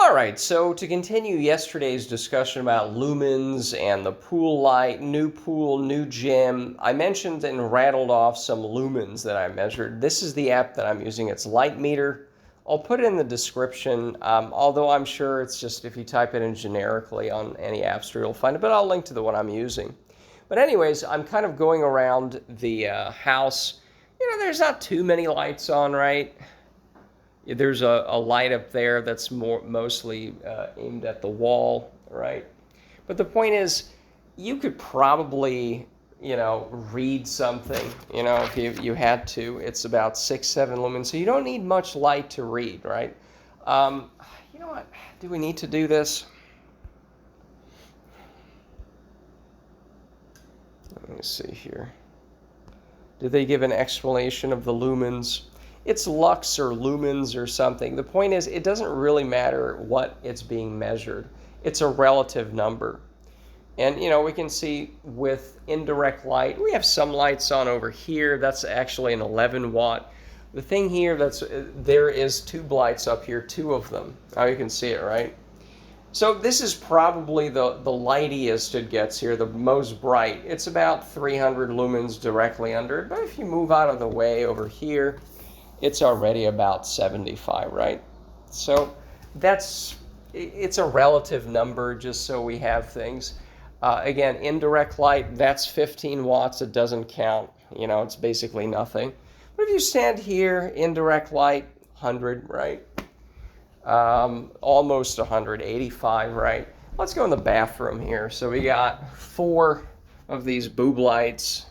All right, so to continue yesterday's discussion about lumens and the pool light, new pool, new gym, I mentioned and rattled off some lumens that I measured. This is the app that I'm using. It's Light Meter. I'll put it in the description, although I'm sure it's just if you type it in generically on any app store, you'll find it, but I'll link to the one I'm using. But anyways, I'm kind of going around the house. You know, there's not too many lights on, right? There's a light up there that's mostly aimed at the wall, right? But the point is, you could probably, read something, if you had to. It's about 6-7 lumens, so you don't need much light to read, right? You know what? Do we need to do this? Let me see here. Did they give an explanation of the lumens? It's lux or lumens or something. The point is, it doesn't really matter what it's being measured. It's a relative number. And, we can see with indirect light, we have some lights on over here. That's actually an 11 watt. The thing here, there is tube lights up here, 2 of them. Now you can see it, right? So this is probably the lightiest it gets here, the most bright. It's about 300 lumens directly under it. But if you move out of the way over here, it's already about 75, right? So it's a relative number, just so we have things. Again, indirect light, that's 15 watts. It doesn't count. It's basically nothing. But if you stand here, indirect light, 100, right? Almost 185, right? Let's go in the bathroom here. So we got 4 of these boob lights.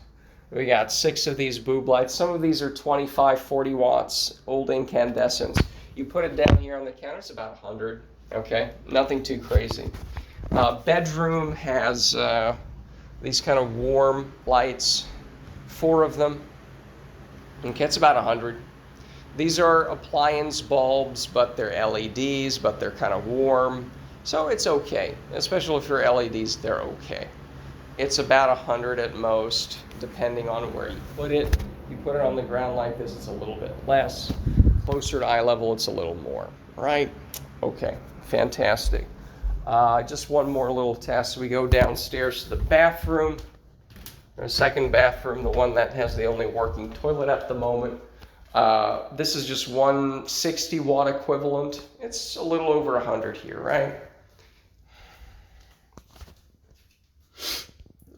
We got 6 of these boob lights. Some of these are 25, 40 watts, old incandescents. You put it down here on the counter, it's about 100, okay? Nothing too crazy. Bedroom has these kind of warm lights, 4 of them. Okay, it's about 100. These are appliance bulbs, but they're LEDs, but they're kind of warm. So it's okay, especially if your LEDs, they're okay. It's about 100 at most, depending on where you put it. You put it on the ground like this, it's a little bit less. Closer to eye level, it's a little more, right? Okay, fantastic. Just one more little test. We go downstairs to the bathroom. The second bathroom, the one that has the only working toilet at the moment. This is just one 60 watt equivalent. It's a little over 100 here, right?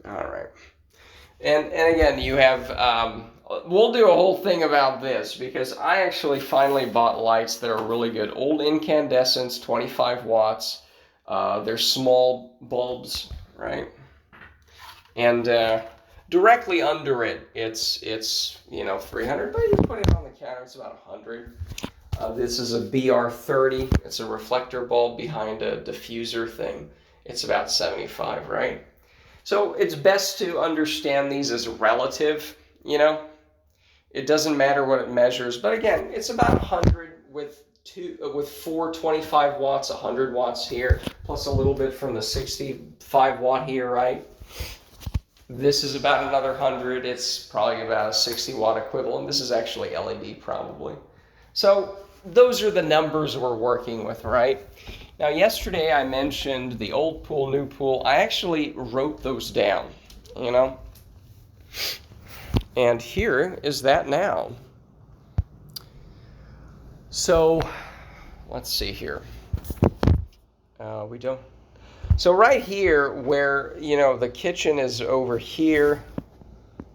All right. And again, you have, we'll do a whole thing about this because I actually finally bought lights that are really good. Old incandescents, 25 watts. They're small bulbs, right? And directly under it, it's 300, but you put it on the counter, it's about 100. This is a BR30. It's a reflector bulb behind a diffuser thing. It's about 75, right? So it's best to understand these as relative, It doesn't matter what it measures, but again, it's about 100 with 4 25 watts, 100 watts here, plus a little bit from the 65 watt here, right? This is about another 100. It's probably about a 60 watt equivalent. This is actually LED probably. So those are the numbers we're working with, right? Now, yesterday I mentioned the old pool, new pool. I actually wrote those down, And here is that now. So let's see here. So right here where, the kitchen is over here,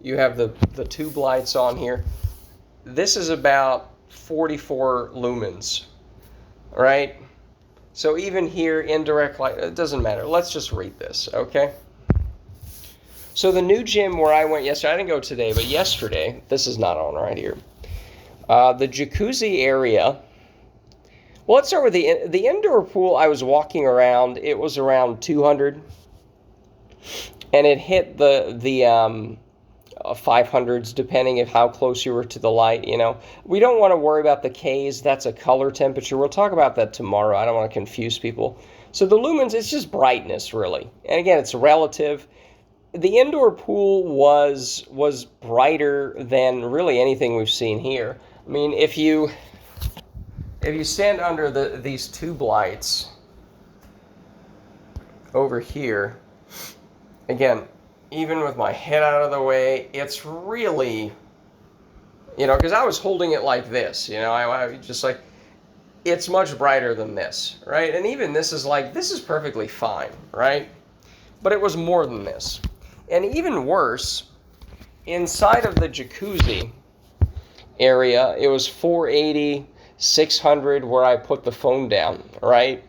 you have the tube lights on here. This is about 44 lumens, right? So even here, indirect light, it doesn't matter. Let's just read this, okay? So the new gym where I went yesterday, I didn't go today, but yesterday, this is not on right here. The jacuzzi area. Well, let's start with the indoor pool. I was walking around. It was around 200, and it hit the 500s depending on how close you were to the light. We don't want to worry about the Ks. That's a color temperature. We'll talk about that tomorrow. I don't want to confuse people. So the lumens, it's just brightness, really. And again, it's relative. The indoor pool was brighter than really anything we've seen here. I mean, if you stand under these tube lights, over here, again, even with my head out of the way, it's really, because I was holding it like this, I just like, it's much brighter than this, right? And even this is perfectly fine, right? But it was more than this. And even worse, inside of the jacuzzi area, it was 480, 600 where I put the phone down, right?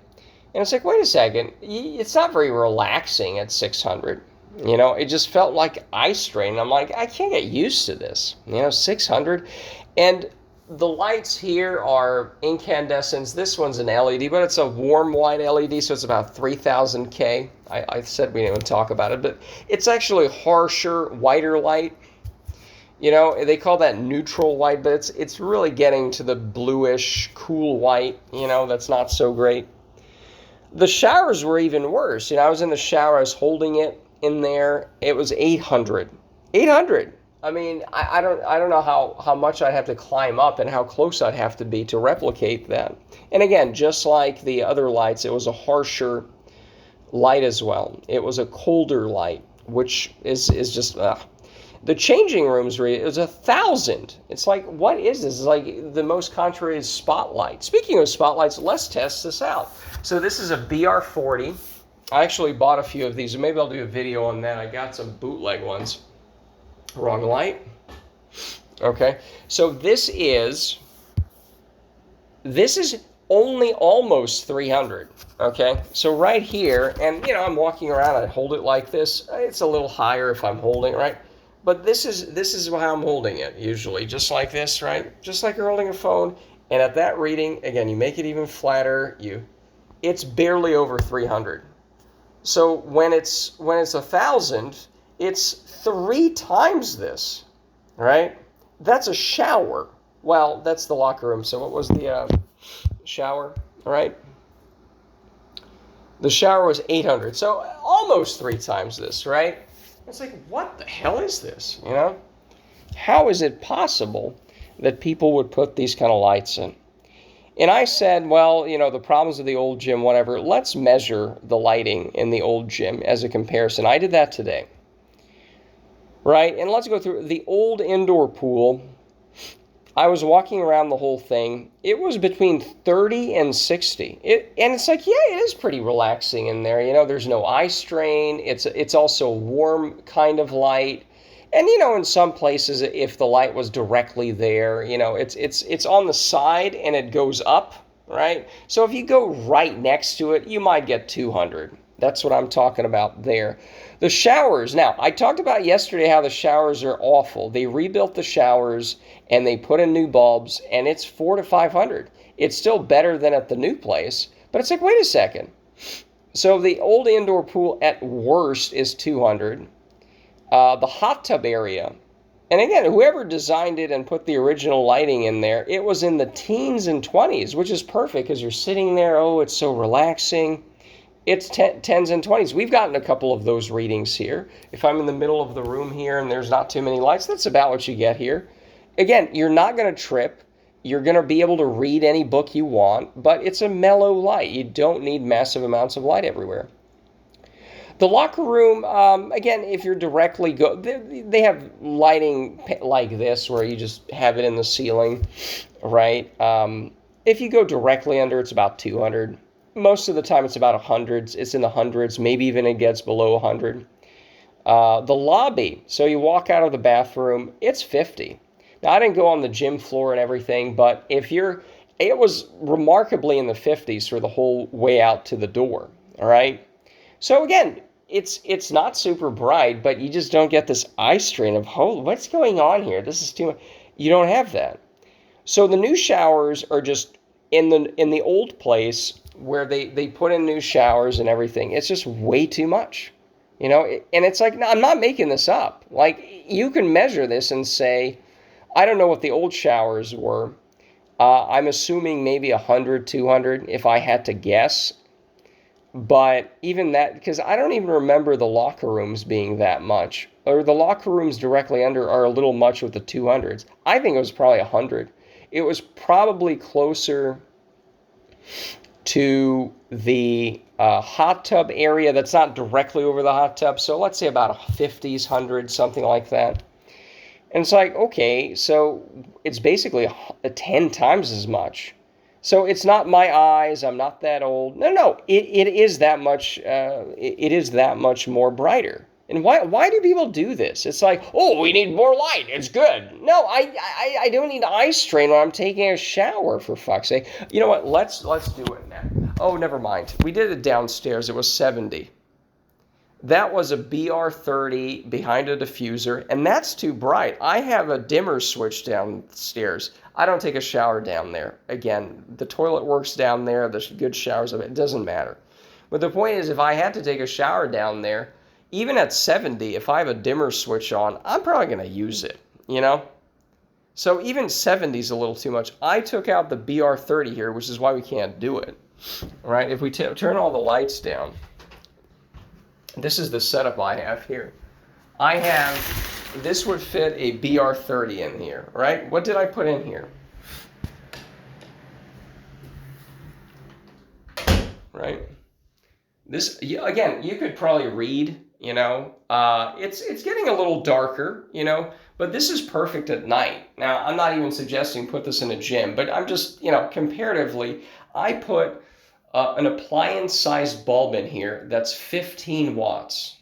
And it's like, wait a second, it's not very relaxing at 600. It just felt like eye strain. I'm like, I can't get used to this, 600. And the lights here are incandescents. This one's an LED, but it's a warm white LED, so it's about 3000 K. I said we didn't even talk about it, but it's actually a harsher, whiter light. They call that neutral white, but it's really getting to the bluish, cool white, that's not so great. The showers were even worse. I was in the shower, I was holding it in there. It was 800. 800. I mean, I don't know how much I'd have to climb up and how close I'd have to be to replicate that. And again, just like the other lights, it was a harsher light as well. It was a colder light, which is just The changing rooms it was 1,000. It's like, what is this? It's like the most contrary is spotlight. Speaking of spotlights, let's test this out. So this is a BR40. I actually bought a few of these, and maybe I'll do a video on that. I got some bootleg ones. Wrong light. Okay, so this is only almost 300. Okay, so right here, and I'm walking around, I hold it like this. It's a little higher if I'm holding it, right? But this is how I'm holding it usually, just like this, right? Just like you're holding a phone. And at that reading, again, you make it even flatter. It's barely over 300. So when it's 1,000, it's 3 times this, right? That's a shower. Well, that's the locker room. So what was the shower, right? The shower was 800. So almost 3 times this, right? It's like, what the hell is this, How is it possible that people would put these kind of lights in? And I said, well, the problems of the old gym, whatever, let's measure the lighting in the old gym as a comparison. I did that today, right? And let's go through the old indoor pool. I was walking around the whole thing. It was between 30 and 60. And it's like, yeah, it is pretty relaxing in there. There's no eye strain. It's also a warm kind of light. And, in some places, if the light was directly there, it's on the side and it goes up, right? So if you go right next to it, you might get 200. That's what I'm talking about there. The showers. Now, I talked about yesterday how the showers are awful. They rebuilt the showers and they put in new bulbs, and it's 400 to 500. It's still better than at the new place, but it's like, wait a second. So the old indoor pool at worst is 200. The hot tub area. And again, whoever designed it and put the original lighting in there, it was in the teens and 20s, which is perfect because you're sitting there. Oh, it's so relaxing. It's 10s and 20s. We've gotten a couple of those readings here. If I'm in the middle of the room here and there's not too many lights, that's about what you get here. Again, you're not going to trip. You're going to be able to read any book you want, but it's a mellow light. You don't need massive amounts of light everywhere. The locker room, again, if you're directly they have lighting like this where you just have it in the ceiling, right? If you go directly under, it's about 200. Most of the time, it's about 100. It's in the hundreds. Maybe even it gets below 100. The lobby, so you walk out of the bathroom, it's 50. Now, I didn't go on the gym floor and everything, but it was remarkably in the 50s for the whole way out to the door, all right? So again, it's not super bright, but you just don't get this eye strain of, oh, what's going on here? This is too much. You don't have that. So the new showers are just in the old place where they put in new showers and everything. It's just way too much, and it's like, no, I'm not making this up. Like, you can measure this and say, I don't know what the old showers were. I'm assuming maybe 100, 200 if I had to guess. But even that, because I don't even remember the locker rooms being that much. Or the locker rooms directly under are a little much with the 200s. I think it was probably 100. It was probably closer to the hot tub area that's not directly over the hot tub. So let's say about a 50s, 100, something like that. And it's like, okay, so it's basically 10 times as much. So it's not my eyes. I'm not that old. No, it is that much. It is that much more brighter. And why do people do this? It's like, oh, we need more light. It's good. No, I don't need eye strain when I'm taking a shower, for fuck's sake. You know what? Let's do it now. Oh, never mind. We did it downstairs. It was 70. That was a BR30 behind a diffuser, and that's too bright. I have a dimmer switch downstairs. I don't take a shower down there. Again, the toilet works down there. There's good showers of it. It doesn't matter. But the point is, if I had to take a shower down there, even at 70, if I have a dimmer switch on, I'm probably going to use it, you know? So even 70 is a little too much. I took out the BR30 here, which is why we can't do it, right? If we turn all the lights down, this is the setup I have here. This would fit a BR30 in here, right? What did I put in here? Right? This, again, you could probably read, you know. It's getting a little darker, you know, but this is perfect at night. Now, I'm not even suggesting put this in a gym, but I'm just, you know, comparatively, I put an appliance-sized bulb in here that's 15 watts.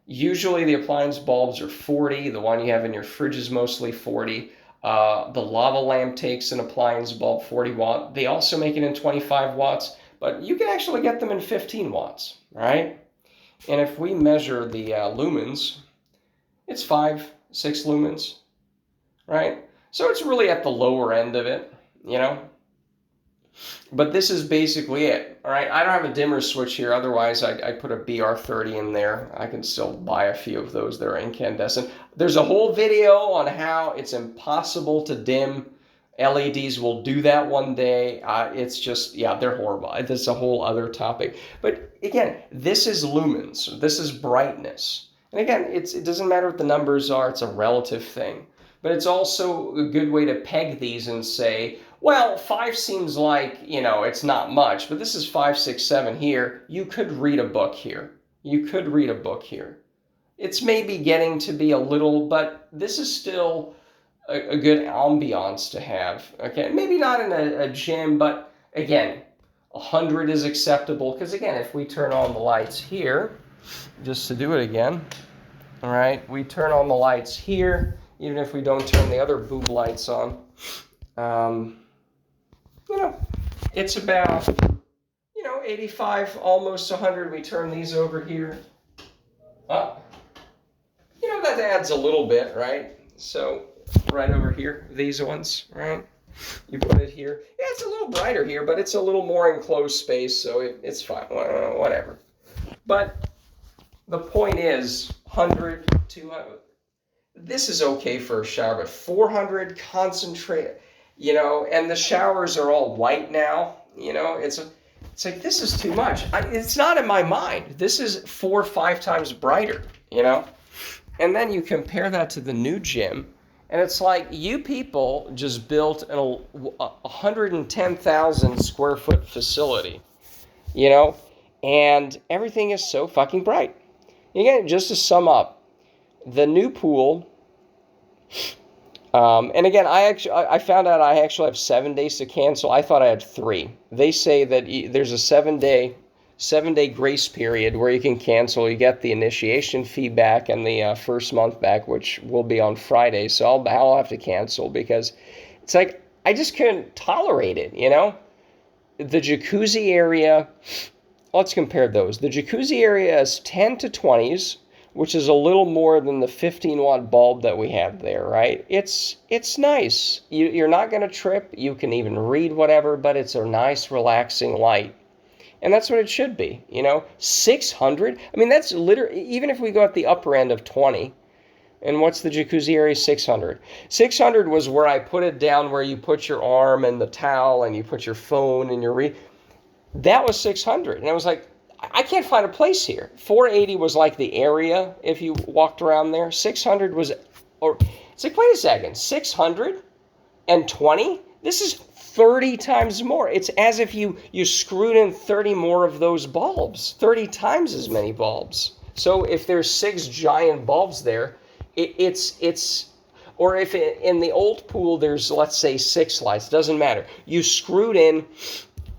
Usually the appliance bulbs are 40. The one you have in your fridge is mostly 40. The lava lamp takes an appliance bulb 40 watt. They also make it in 25 watts, but you can actually get them in 15 watts, right? And if we measure the lumens, it's 5, 6 lumens, right? So it's really at the lower end of it, you know? But this is basically it, all right? I don't have a dimmer switch here. Otherwise, I put a BR30 in there. I can still buy a few of those that are incandescent. There's a whole video on how it's impossible to dim. LEDs will do that one day. It's just, yeah, they're horrible. That's a whole other topic. But again, this is lumens. This is brightness. And again, it doesn't matter what the numbers are. It's a relative thing. But it's also a good way to peg these and say, well, 5 seems like, you know, it's not much, but this is 5, 6, 7 here. You could read a book here. You could read a book here. It's maybe getting to be a little, but this is still a good ambiance to have. Okay, maybe not in a gym, but again, 100 is acceptable. Because again, if we turn on the lights here, just to do it again, all right, we turn on the lights here, even if we don't turn the other boob lights on. You know, it's about, you know, 85, almost 100. We turn these over here. You know, that adds a little bit, right? So right over here, these ones, right? You put it here. Yeah, it's a little brighter here, but it's a little more enclosed space, so it's fine, whatever. But the point is, 100, 200, this is okay for a shower, but 400, concentrate, you know, and the showers are all white now, you know, it's like, this is too much. It's not in my mind. This is 4 or 5 times brighter, you know? And then you compare that to the new gym, and it's like you people just built a 110,000 square foot facility, you know, and everything is so fucking bright. Again, just to sum up, the new pool, and again, I found out I actually have 7 days to cancel. I thought I had 3. They say that there's a 7-day grace period where you can cancel. You get the initiation fee back and the first month back, which will be on Friday. So I'll have to cancel because it's like I just couldn't tolerate it, you know? The jacuzzi area, let's compare those. The jacuzzi area is 10 to 20s, which is a little more than the 15-watt bulb that we have there, right? It's nice. You're not going to trip. You can even read whatever, but it's a nice, relaxing light. And that's what it should be, you know? 600? I mean, that's literally, even if we go at the upper end of 20, and what's the jacuzzi area? 600. 600 was where I put it down where you put your arm and the towel and you put your phone and your that was 600. And I was like, I can't find a place here. 480 was like the area if you walked around there. 600 was, or it's like, wait a second, 620? This is 30 times more. It's as if you screwed in 30 more of those bulbs, 30 times as many bulbs. So if there's 6 giant bulbs there, it's or if in the old pool there's, let's say, 6 lights, doesn't matter. You screwed in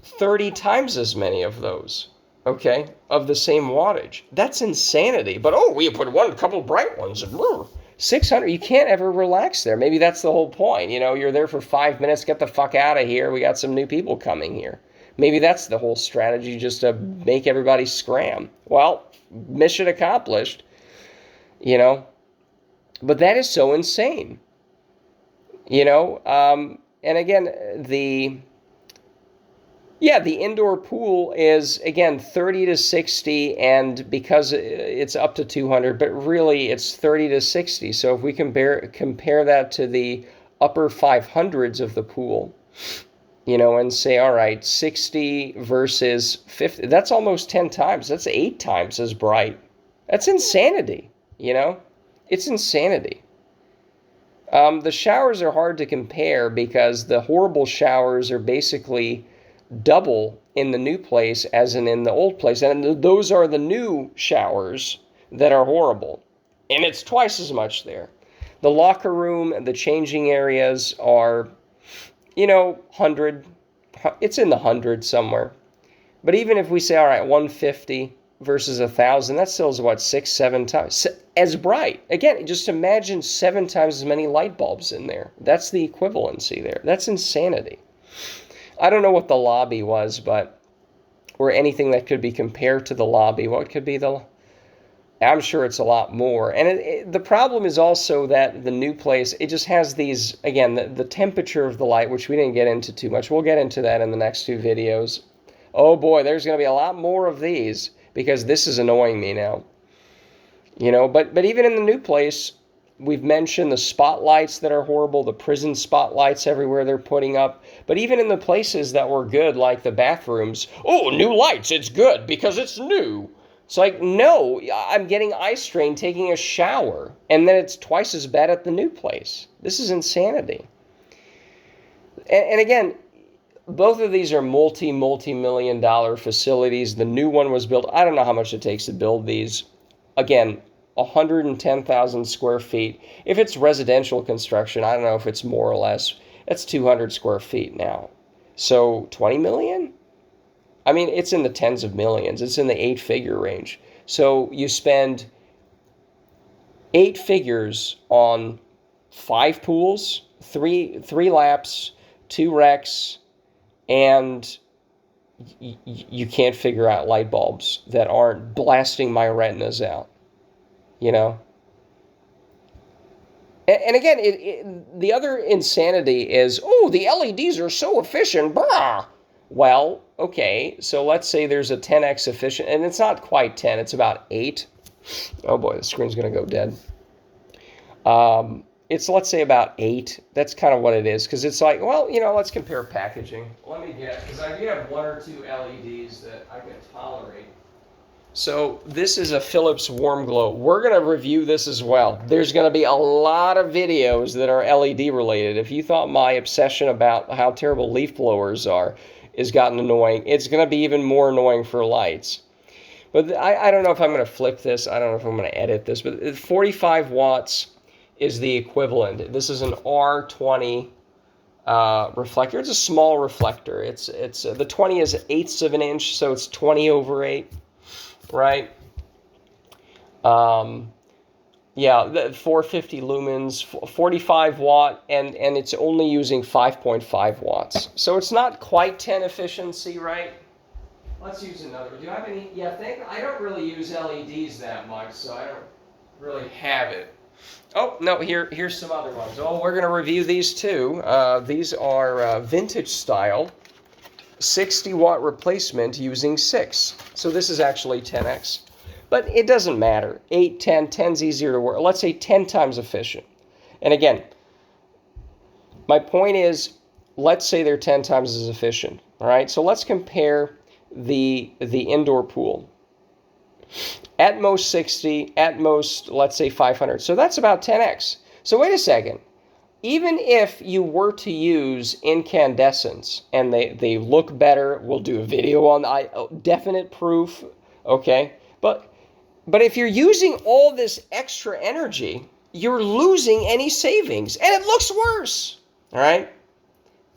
30 times as many of those, okay, of the same wattage. That's insanity. But, oh, we put a couple bright ones, and 600, you can't ever relax there. Maybe that's the whole point. You know, you're there for 5 minutes, get the fuck out of here. We got some new people coming here. Maybe that's the whole strategy, just to make everybody scram. Well, mission accomplished, you know. But that is so insane, you know. And again, the indoor pool is, again, 30 to 60, and because it's up to 200, but really it's 30 to 60. So if we compare that to the upper 500s of the pool, you know, and say, all right, 60 versus 50, that's almost 10 times. That's 8 times as bright. That's insanity, you know. It's insanity. The showers are hard to compare because the horrible showers are basically double in the new place as in the old place. And those are the new showers that are horrible. And it's twice as much there. The locker room and the changing areas are, you know, 100. It's in the 100 somewhere. But even if we say, all right, 150 versus 1,000, that still is what, 6-7 times as bright. Again, just imagine 7 times as many light bulbs in there. That's the equivalency there. That's insanity. I don't know what the lobby was, but, or anything that could be compared to the lobby. What could be I'm sure it's a lot more. And the problem is also that the new place, it just has these, again, the temperature of the light, which we didn't get into too much. We'll get into that in the next 2 videos. Oh boy, there's going to be a lot more of these, because this is annoying me now. You know, but even in the new place, we've mentioned the spotlights that are horrible, the prison spotlights everywhere they're putting up. But even in the places that were good, like the bathrooms, oh, new lights, it's good because it's new. It's like, no, I'm getting eye strain taking a shower, and then it's twice as bad at the new place. This is insanity. And again, both of these are multi-million dollar facilities. The new one was built, I don't know how much it takes to build these. Again, 110,000 square feet. If it's residential construction, I don't know if it's more or less. That's 200 square feet now. So 20 million? I mean, it's in the tens of millions. It's in the 8-figure range. So you spend 8 figures on 5 pools, 3 laps, 2 recs, and you can't figure out light bulbs that aren't blasting my retinas out, you know? And again, the other insanity is, oh, the LEDs are so efficient, brah! Well, okay, so let's say there's a 10x efficient, and it's not quite 10, it's about 8. Oh boy, the screen's going to go dead. It's, let's say, about 8. That's kind of what it is, because it's like, well, you know, let's compare packaging. Let me get, because I do have 1 or 2 LEDs that I can tolerate. So this is a Philips Warm Glow. We're going to review this as well. There's going to be a lot of videos that are LED related. If you thought my obsession about how terrible leaf blowers are has gotten annoying, it's going to be even more annoying for lights. But I don't know if I'm going to flip this. I don't know if I'm going to edit this. But 45 watts is the equivalent. This is an R20 reflector. It's a small reflector. It's the 20 is 1/8 of an inch, so it's 20/8, right? Yeah, the 450 lumens, 45 watt, and it's only using 5.5 watts. So it's not quite 10 efficiency, right? Let's use another. Do you have any? Yeah, I don't really use LEDs that much, so I don't really have it. Oh, no, here's some other ones. Oh, we're going to review these too. These are vintage style, 60 watt replacement using 6. So this is actually 10x. But it doesn't matter. 8, 10, 10's easier to work. Let's say 10 times efficient. And again, my point is, let's say they're 10 times as efficient. All right, so let's compare the indoor pool. At most 60, at most, let's say 500. So that's about 10x. So wait a second. even if you were to use incandescents and they look better, we'll do a video on definite proof, okay? But if you're using all this extra energy, you're losing any savings, and it looks worse, all right?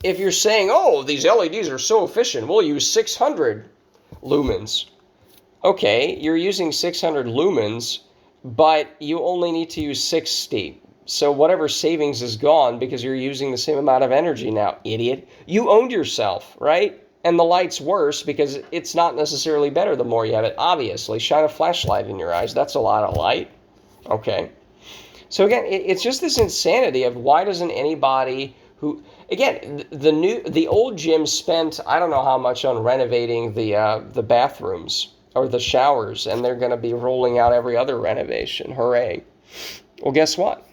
If you're saying, oh, these LEDs are so efficient, we'll use 600 lumens. Okay, you're using 600 lumens, but you only need to use 60. So whatever savings is gone because you're using the same amount of energy now, idiot. You owned yourself, right? And the light's worse because it's not necessarily better the more you have it. Obviously, shine a flashlight in your eyes. That's a lot of light. Okay. So again, it's just this insanity of why doesn't anybody who, again, the old gym spent I don't know how much on renovating the bathrooms or the showers, and they're going to be rolling out every other renovation. Hooray! Well, guess what?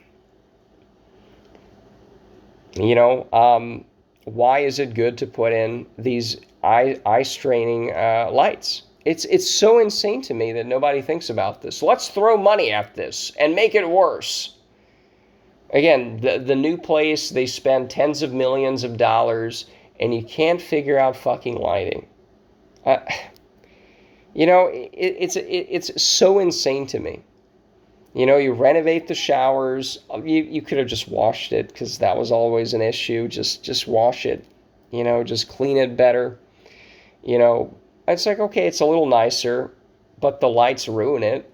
Why is it good to put in these eye-straining lights? It's so insane to me that nobody thinks about this. Let's throw money at this and make it worse. Again, the new place, they spend tens of millions of dollars, and you can't figure out fucking lighting. It's so insane to me. You renovate the showers. You could have just washed it because that was always an issue. Just wash it. Just clean it better. It's like, okay, it's a little nicer, but the lights ruin it.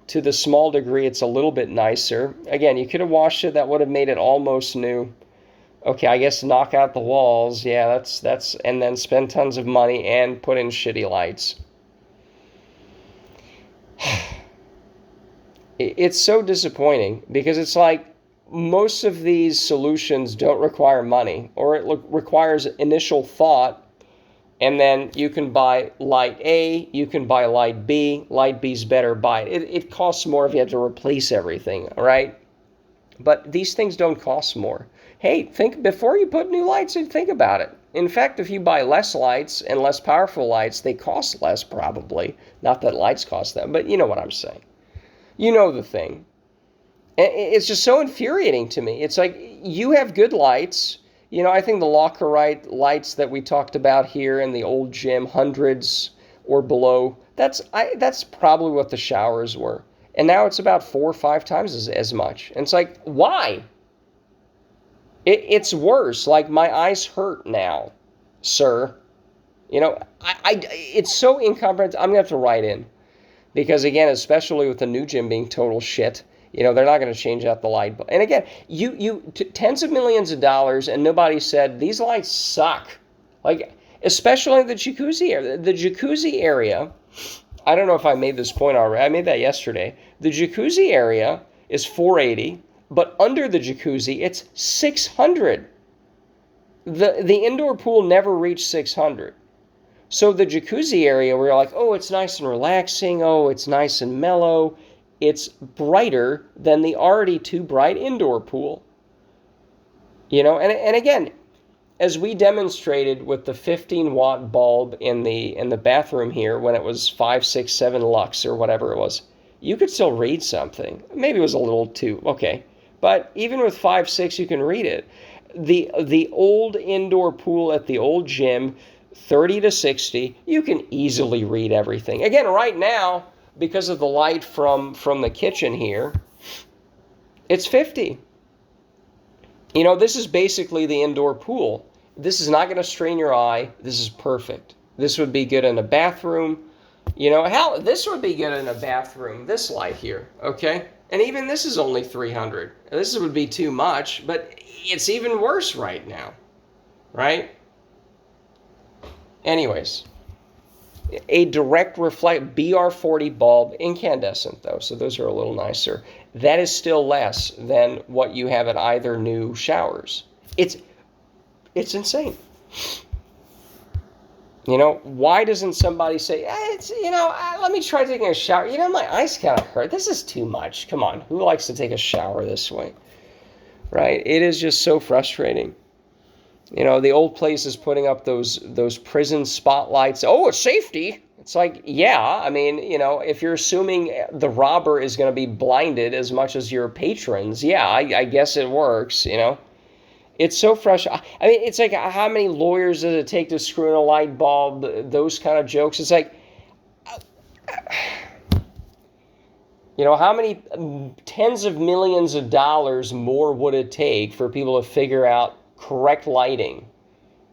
To the small degree, it's a little bit nicer. Again, you could have washed it. That would have made it almost new. Okay, I guess knock out the walls. Yeah, that's and then spend tons of money and put in shitty lights. It's so disappointing because it's like most of these solutions don't require money, or it requires initial thought, and then you can buy light A, you can buy light B. Light B's better, buy it. It costs more if you have to replace everything, all right? But these things don't cost more. Hey, think before you put new lights in, think about it. In fact, if you buy less lights and less powerful lights, they cost less probably. Not that lights cost them, but you know what I'm saying. You know the thing. It's just so infuriating to me. It's like you have good lights. I think the Lockerite lights that we talked about here in the old gym, hundreds or below, that's probably what the showers were. And now it's about 4 or 5 times as much. And it's like, why? It's worse. Like, my eyes hurt now, sir. It's so incomprehensible. I'm going to have to write in. Because, again, especially with the new gym being total shit, they're not going to change out the light bulb. And, again, tens of millions of dollars, and nobody said, these lights suck. Like, especially the jacuzzi area. The jacuzzi area, I don't know if I made this point already. I made that yesterday. The jacuzzi area is $480, but under the jacuzzi, it's $600. The indoor pool never reached $600. So the jacuzzi area, where you're like, oh, it's nice and relaxing. Oh, it's nice and mellow. It's brighter than the already too bright indoor pool. And again, as we demonstrated with the 15-watt bulb in the bathroom here when it was 5, 6, 7 lux or whatever it was, you could still read something. Maybe it was a little too, okay. But even with 5, 6, you can read it. The old indoor pool at the old gym, 30 to 60, you can easily read everything. Again, right now, because of the light from the kitchen here, it's 50. This is basically the indoor pool. This is not going to strain your eye. This is perfect. This would be good in a bathroom. Hell, this would be good in a bathroom, this light here, okay? And even this is only 300. This would be too much, but it's even worse right now, right? Anyways, a direct reflect BR40 bulb, incandescent though, so those are a little nicer. That is still less than what you have at either new showers. It's insane. Why doesn't somebody say, let me try taking a shower. My eyes kind of hurt. This is too much. Come on, who likes to take a shower this way? Right? It is just so frustrating. The old place is putting up those prison spotlights. Oh, it's safety. It's like, yeah, I mean, if you're assuming the robber is going to be blinded as much as your patrons, yeah, I guess it works, It's so frustrating. I mean, it's like, how many lawyers does it take to screw in a light bulb? Those kind of jokes. It's like, how many tens of millions of dollars more would it take for people to figure out correct lighting?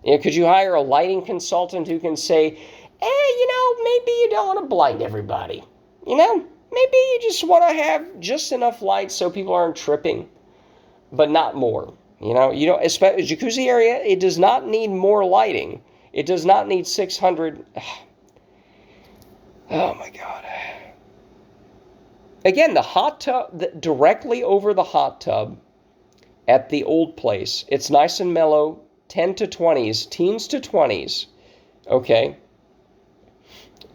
Could you hire a lighting consultant who can say, maybe you don't want to blind everybody. Maybe you just want to have just enough light so people aren't tripping, but not more. Especially jacuzzi area, it does not need more lighting. It does not need 600. Oh my God. Again, the hot tub, directly over the hot tub at the old place, it's nice and mellow, 10 to 20s, teens to 20s, okay?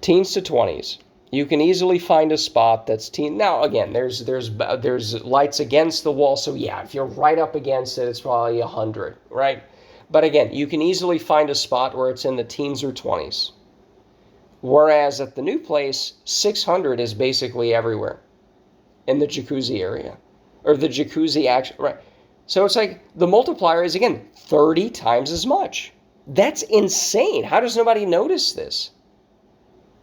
Teens to 20s. You can easily find a spot that's teen. Now, again, there's lights against the wall, so yeah, if you're right up against it, it's probably 100, right? But again, you can easily find a spot where it's in the teens or 20s. Whereas at the new place, 600 is basically everywhere in the jacuzzi area, or the jacuzzi action, right? So it's like the multiplier is, again, 30 times as much. That's insane. How does nobody notice this?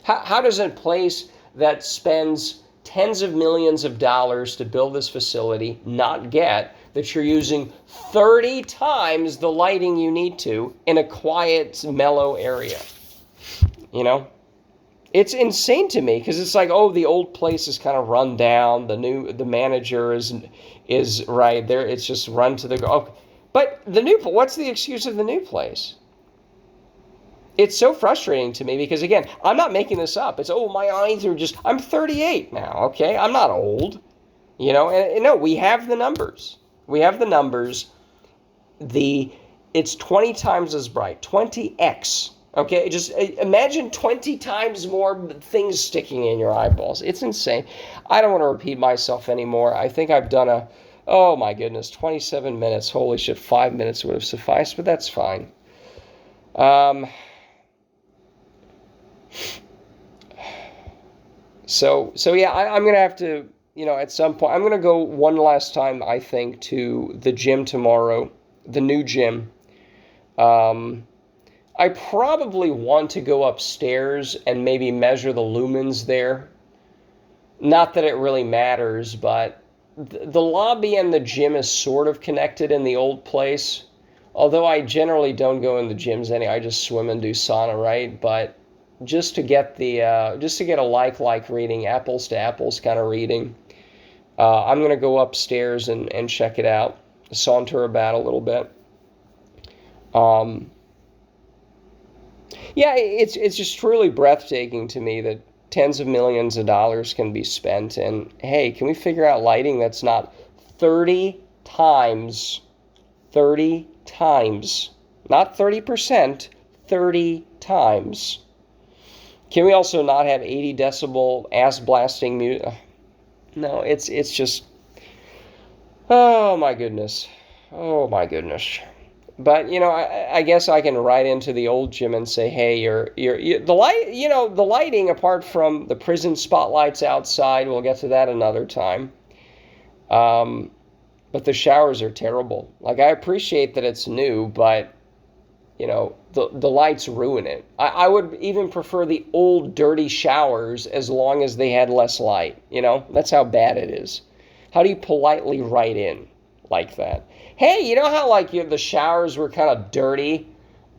How does a place that spends tens of millions of dollars to build this facility not get that you're using 30 times the lighting you need to in a quiet, mellow area? It's insane to me, because it's like, oh, the old place is kind of run down. The manager is right there. It's just run to the go. Okay. But what's the excuse of the new place? It's so frustrating to me because, again, I'm not making this up. It's, my eyes are I'm 38 now, okay? I'm not old, and no, we have the numbers. We have the numbers. It's 20 times as bright, 20x. Okay, just imagine 20 times more things sticking in your eyeballs. It's insane. I don't want to repeat myself anymore. I think I've done oh my goodness, 27 minutes. Holy shit, 5 minutes would have sufficed, but that's fine. So yeah, I'm going to have to, at some point, I'm going to go one last time, I think, to the gym tomorrow, the new gym. I probably want to go upstairs and maybe measure the lumens there. Not that it really matters, but the lobby and the gym is sort of connected in the old place. Although I generally don't go in the gyms anyway, I just swim and do sauna, right? But just to get a like reading, apples to apples kind of reading, I'm gonna go upstairs and check it out, saunter about a little bit. Yeah, it's just truly breathtaking to me that tens of millions of dollars can be spent, and hey, can we figure out lighting that's not 30 times, not 30%, 30 times. Can we also not have 80 decibel ass blasting music? No, it's just, oh my goodness. But I guess I can write into the old gym and say, hey, the lighting, apart from the prison spotlights outside, we'll get to that another time. But the showers are terrible. Like, I appreciate that it's new, but the lights ruin it. I would even prefer the old dirty showers as long as they had less light. That's how bad it is. How do you politely write in like that? Hey, you know how the showers were kind of dirty,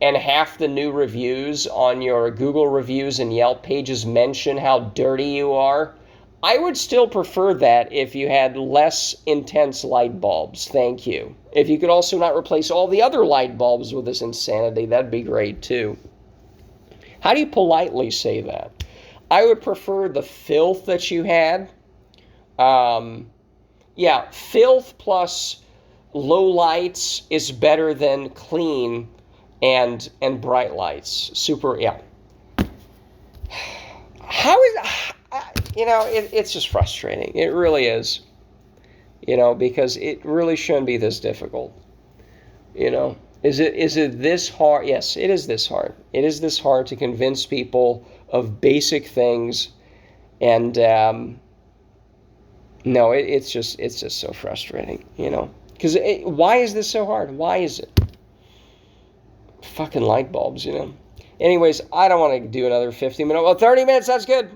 and half the new reviews on your Google reviews and Yelp pages mention how dirty you are? I would still prefer that if you had less intense light bulbs. Thank you. If you could also not replace all the other light bulbs with this insanity, that'd be great too. How do you politely say that? I would prefer the filth that you had. Yeah, filth plus low lights is better than clean and bright lights. Super, yeah. How is, it's just frustrating. It really is. Because it really shouldn't be this difficult. Is it this hard? Yes, it is this hard. It is this hard to convince people of basic things, and no, it's just so frustrating. Because why is this so hard? Why is it? Fucking light bulbs, you know. Anyways, I don't want to do another 50 minutes. Well, 30 minutes, that's good.